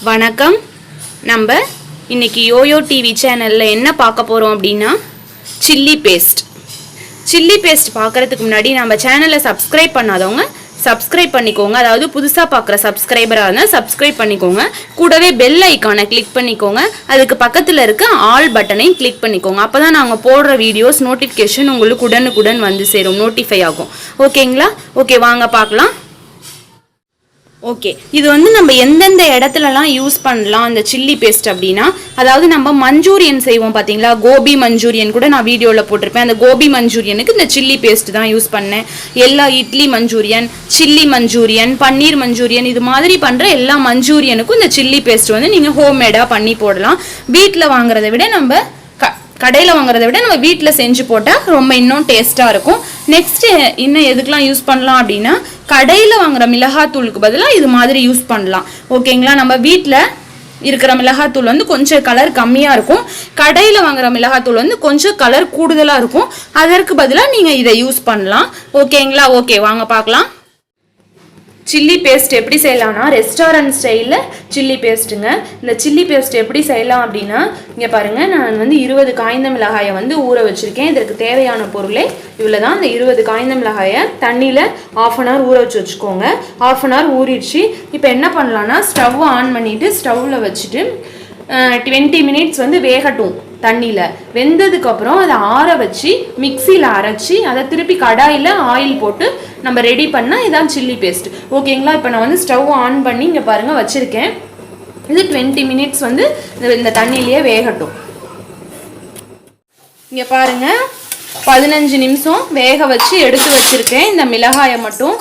வணக்கம். நம்ம இன்னைக்கு யோயோ டிவி சேனலில் என்ன பார்க்க போகிறோம் அப்படின்னா சில்லி பேஸ்ட் பார்க்குறதுக்கு முன்னாடி நம்ம சேனலை சப்ஸ்கிரைப் பண்ணாதவங்க சப்ஸ்கிரைப் பண்ணிக்கோங்க. அதாவது புதுசாக பார்க்குற சப்ஸ்கிரைபராக இருந்தால் சப்ஸ்கிரைப் பண்ணிக்கோங்க. கூடவே பெல் ஐக்கானை கிளிக் பண்ணிக்கோங்க. அதுக்கு பக்கத்தில் இருக்க ஆல் பட்டனையும் கிளிக் பண்ணிக்கோங்க. அப்போ தான் நாங்கள் போடுற வீடியோஸ் நோட்டிஃபிகேஷன் உங்களுக்கு உடனுக்குடன் வந்து சேரும், நோட்டிஃபை ஆகும். ஓகேங்களா? ஓகே, வாங்க பார்க்கலாம். ஓகே, இது வந்து நம்ம எந்தெந்த இடத்துலலாம் யூஸ் பண்ணலாம் அந்த சில்லி பேஸ்ட் அப்படின்னா, அதாவது நம்ம மஞ்சூரியன் செய்வோம் பார்த்தீங்களா, கோபி மஞ்சூரியன் கூட நான் வீடியோவில் போட்டிருப்பேன். அந்த கோபி மஞ்சூரியனுக்கு இந்த சில்லி பேஸ்ட் தான் யூஸ் பண்ணேன். எல்லா இட்லி மஞ்சூரியன், சில்லி மஞ்சூரியன், பன்னீர் மஞ்சூரியன், இது மாதிரி பண்ணுற எல்லா மஞ்சூரியனுக்கும் இந்த சில்லி பேஸ்ட் வந்து நீங்கள் ஹோம்மேடாக பண்ணி போடலாம். வீட்டில் வாங்குறதை விட கடையில் வாங்குறத விட நம்ம வீட்டில் செஞ்சு போட்டால் ரொம்ப இன்னும் டேஸ்ட்டாக இருக்கும். நெக்ஸ்ட்டு இன்னும் எதுக்கெலாம் யூஸ் பண்ணலாம் அப்படின்னா, கடையில் வாங்குற மிளகாத்தூளுக்கு பதிலாக இது மாதிரி யூஸ் பண்ணலாம். ஓகேங்களா? நம்ம வீட்டில் இருக்கிற மிளகாத்தூள் வந்து கொஞ்சம் கலர் கம்மியாக இருக்கும், கடையில் வாங்குற மிளகாத்தூள் வந்து கொஞ்சம் கலர் கூடுதலாக இருக்கும். அதற்கு பதிலாக நீங்கள் இதை யூஸ் பண்ணலாம். ஓகேங்களா? ஓகே, வாங்க பார்க்கலாம். சில்லி பேஸ்ட் எப்படி செய்யலாம்னா, ரெஸ்டாரண்ட் ஸ்டைலில் சில்லி பேஸ்ட்டுங்க. இந்த சில்லி பேஸ்ட் எப்படி செய்யலாம் அப்படின்னா, இங்கே பாருங்கள், நான் வந்து 20 காய்ந்த மிளகாயை வந்து ஊற வச்சுருக்கேன். இதற்கு தேவையான பொருளே இவ்வளோ தான். இந்த 20 காய்ந்த மிளகாயை தண்ணியில் 1/2 hour ஊற வச்சுக்கோங்க. 1/2 hour ஊறிடுச்சு. இப்போ என்ன பண்ணலான்னா, ஸ்டவ் ஆன் பண்ணிவிட்டு ஸ்டவ்வில் வச்சுட்டு 20 minutes வந்து வேகட்டும் தண்ணியில். வெந்ததுக்கப்புறம் அதை ஆற வச்சு மிக்சியில் அரைச்சி அதை திருப்பி கடாயில் ஆயில் போட்டு நம்ம ரெடி பண்ணால் இதான் சில்லி பேஸ்ட். ஓகேங்களா? இப்போ நான் வந்து ஸ்டவ் ஆன் பண்ணி இங்கே பாருங்கள் வச்சுருக்கேன். இது 20 minutes வந்து இந்த தண்ணியிலேயே வேகட்டும். இங்கே பாருங்கள், 15 நிமிஷம் வேக வச்சு எடுத்து வச்சுருக்கேன். இந்த மிளகாயை மட்டும்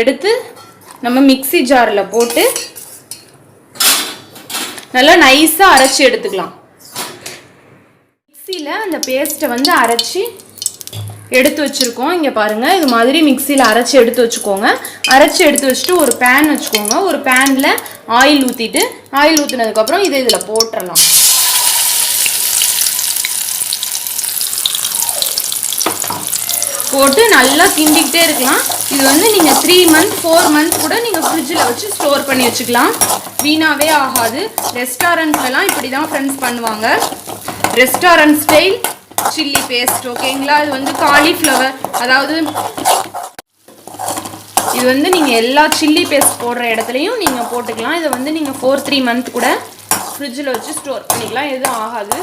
எடுத்து நம்ம மிக்சி ஜாரில் போட்டு நல்லா நைஸாக அரைச்சி எடுத்துக்கலாம். மிக்சியில் அந்த பேஸ்ட்டை வந்து அரைச்சி எடுத்து வச்சுருக்கோம். இங்கே பாருங்கள், இது மாதிரி மிக்சியில் அரைச்சி எடுத்து வச்சுக்கோங்க. அரைச்சி எடுத்து வச்சுட்டு ஒரு பேன் வச்சுக்கோங்க. ஒரு பேனில் ஆயில் ஊற்றிட்டு, ஆயில் ஊற்றினதுக்கப்புறம் இதை இதில் போட்டுடலாம். போட்டு நல்லா கிண்டிக்கிட்டே இருக்கலாம். இது வந்து நீங்கள் 3 months 4 months கூட நீங்கள் ஃப்ரிட்ஜில் வச்சு ஸ்டோர் பண்ணி வச்சுக்கலாம். வீணாகவே ஆகாது. ரெஸ்டாரண்ட்லலாம் இப்படி தான் ஃப்ரெண்ட்ஸ் பண்ணுவாங்க, ரெஸ்டாரண்ட் ஸ்டைல் சில்லி பேஸ்ட். ஓகேங்களா? இது வந்து காலிஃப்ளவர், அதாவது இது வந்து நீங்கள் எல்லா சில்லி பேஸ்ட் போடுற இடத்துலையும் நீங்கள் போட்டுக்கலாம். இதை வந்து நீங்கள் 4-3 months கூட ஃப்ரிட்ஜில் வச்சு ஸ்டோர் பண்ணிக்கலாம், எதுவும் ஆகாது.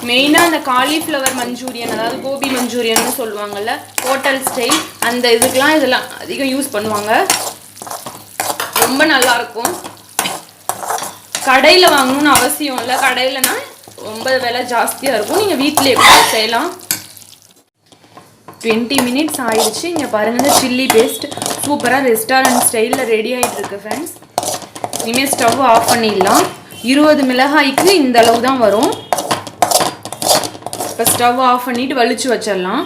மெயினாக அந்த காலிஃப்ளவர் மஞ்சூரியன், அதாவது கோபி மஞ்சூரியன்னு சொல்லுவாங்கள்ல, ஹோட்டல் ஸ்டைல், அந்த இதுக்கெலாம் இதெல்லாம் அதிகம் யூஸ் பண்ணுவாங்க. ரொம்ப நல்லாயிருக்கும். கடையில் வாங்கணும்னு அவசியம் இல்லை. கடையிலனா ரொம்ப விலை ஜாஸ்தியாக இருக்கும். நீங்கள் வீட்டிலே கூட செய்யலாம். 20 minutes ஆயிடுச்சு. இங்கே பாருங்கள், இந்த சில்லி பேஸ்ட் சூப்பராக ரெஸ்டாரண்ட் ஸ்டைலில் ரெடி ஆகிட்டு இருக்கு ஃப்ரெண்ட்ஸ். இனிமேல் ஸ்டவ் ஆஃப் பண்ணிடலாம். 20 மிளகாய்க்கு இந்த அளவு தான் வரும். இப்போ ஸ்டவ் ஆஃப் பண்ணிவிட்டு வலிச்சு வச்சிடலாம்.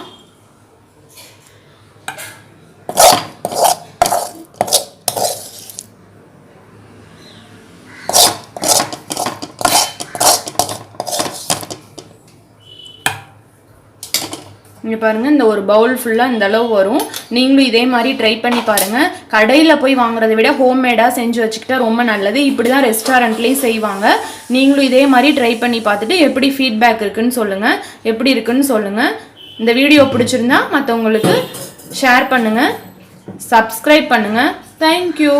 இங்கே பாருங்கள், இந்த ஒரு பவுல் ஃபுல்லாக இந்த அளவு வரும். நீங்களும் இதே மாதிரி ட்ரை பண்ணி பாருங்கள். கடையில் போய் வாங்குறதை விட ஹோம்மேடாக செஞ்சு வச்சுக்கிட்டா ரொம்ப நல்லது. இப்படி தான் ரெஸ்டாரண்ட்லேயும் செய்வாங்க. நீங்களும் இதே மாதிரி ட்ரை பண்ணி பார்த்துட்டு எப்படி ஃபீட்பேக் இருக்குன்னு சொல்லுங்கள், எப்படி இருக்குன்னு சொல்லுங்கள். இந்த வீடியோ பிடிச்சிருந்தா மற்றவங்களுக்கு ஷேர் பண்ணுங்கள், சப்ஸ்கிரைப் பண்ணுங்கள். தேங்க்யூ.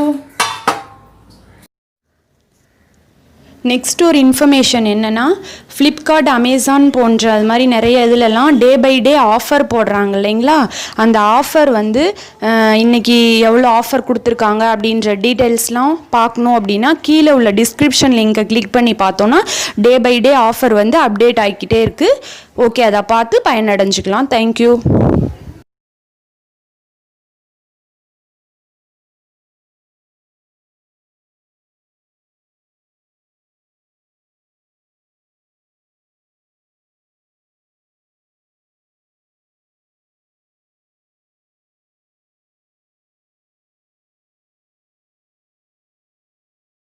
நெக்ஸ்ட் ஒரு இன்ஃபர்மேஷன் என்னென்னா, ஃப்ளிப்கார்ட், அமேசான் போன்ற அது மாதிரி நிறைய இதிலெல்லாம் டே பை டே ஆஃபர் போடுறாங்க இல்லைங்களா? அந்த ஆஃபர் வந்து இன்றைக்கி எவ்வளோ ஆஃபர் கொடுத்துருக்காங்க அப்படின்ற டீட்டெயில்ஸ்லாம் பார்க்கணும் அப்படின்னா, கீழே உள்ள டிஸ்கிரிப்ஷன் லிங்கை கிளிக் பண்ணி பார்த்தோன்னா டே பை டே ஆஃபர் வந்து அப்டேட் ஆகிக்கிட்டே இருக்குது. ஓகே, அதை பார்த்து பயனடைஞ்சிக்கலாம். தேங்க்யூ.